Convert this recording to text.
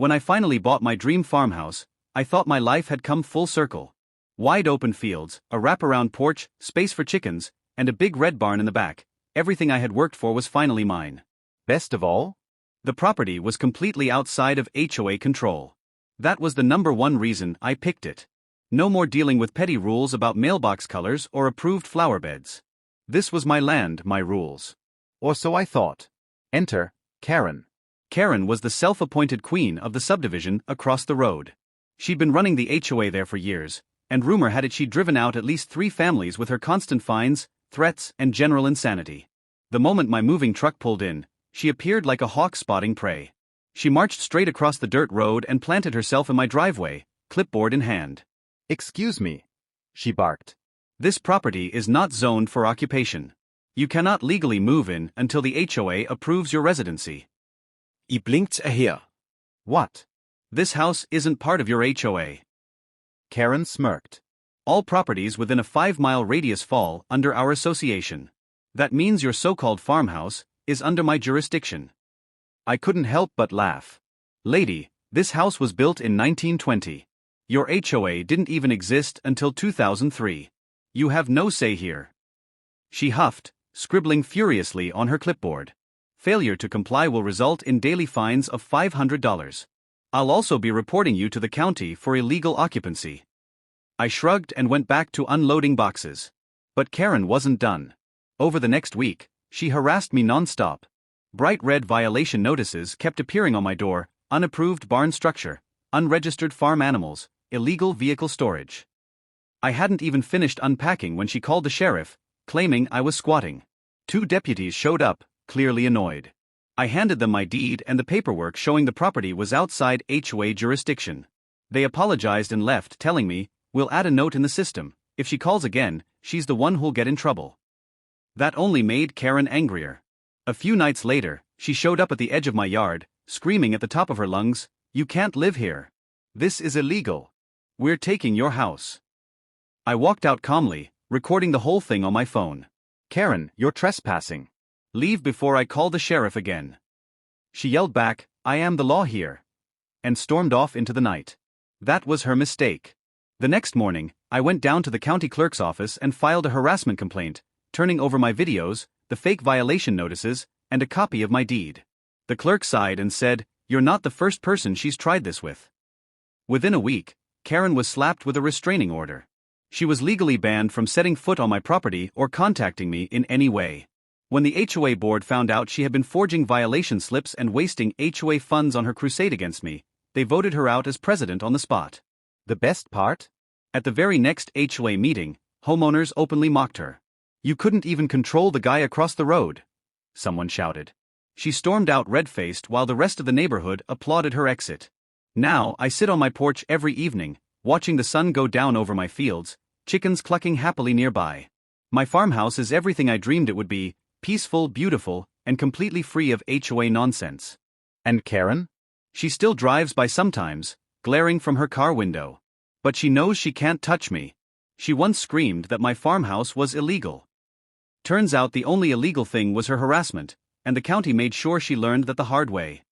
When I finally bought my dream farmhouse, I thought my life had come full circle. Wide open fields, a wraparound porch, space for chickens, and a big red barn in the back. Everything I had worked for was finally mine. Best of all, the property was completely outside of HOA control. That was the number one reason I picked it. No more dealing with petty rules about mailbox colors or approved flower beds. This was my land, my rules. Or so I thought. Enter Karen. Karen was the self-appointed queen of the subdivision across the road. She'd been running the HOA there for years, and rumor had it she'd driven out at least 3 families with her constant fines, threats, and general insanity. The moment my moving truck pulled in, she appeared like a hawk spotting prey. She marched straight across the dirt road and planted herself in my driveway, clipboard in hand. "Excuse me," she barked. "This property is not zoned for occupation. You cannot legally move in until the HOA approves your residency." I blinked her. "What?" "This house isn't part of your HOA." Karen smirked. "All properties within a 5-mile radius fall under our association. That means your so-called farmhouse is under my jurisdiction." I couldn't help but laugh. "Lady, this house was built in 1920. Your HOA didn't even exist until 2003. You have no say here." She huffed, scribbling furiously on her clipboard. "Failure to comply will result in daily fines of $500. I'll also be reporting you to the county for illegal occupancy." I shrugged and went back to unloading boxes. But Karen wasn't done. Over the next week, she harassed me non-stop. Bright red violation notices kept appearing on my door: unapproved barn structure, unregistered farm animals, illegal vehicle storage. I hadn't even finished unpacking when she called the sheriff, claiming I was squatting. 2 deputies showed up, clearly annoyed. I handed them my deed and the paperwork showing the property was outside HOA jurisdiction. They apologized and left, telling me, "We'll add a note in the system. If she calls again, she's the one who'll get in trouble." That only made Karen angrier. A few nights later, she showed up at the edge of my yard, screaming at the top of her lungs, "You can't live here. This is illegal. We're taking your house." I walked out calmly, recording the whole thing on my phone. "Karen, you're trespassing. Leave before I call the sheriff again." She yelled back, "I am the law here," and stormed off into the night. That was her mistake. The next morning, I went down to the county clerk's office and filed a harassment complaint, turning over my videos, the fake violation notices, and a copy of my deed. The clerk sighed and said, "You're not the first person she's tried this with." Within a week, Karen was slapped with a restraining order. She was legally banned from setting foot on my property or contacting me in any way. When the HOA board found out she had been forging violation slips and wasting HOA funds on her crusade against me, they voted her out as president on the spot. The best part? At the very next HOA meeting, homeowners openly mocked her. "You couldn't even control the guy across the road," someone shouted. She stormed out red-faced while the rest of the neighborhood applauded her exit. Now I sit on my porch every evening, watching the sun go down over my fields, chickens clucking happily nearby. My farmhouse is everything I dreamed it would be: peaceful, beautiful, and completely free of HOA nonsense. And Karen? She still drives by sometimes, glaring from her car window. But she knows she can't touch me. She once screamed that my farmhouse was illegal. Turns out the only illegal thing was her harassment, and the county made sure she learned that the hard way.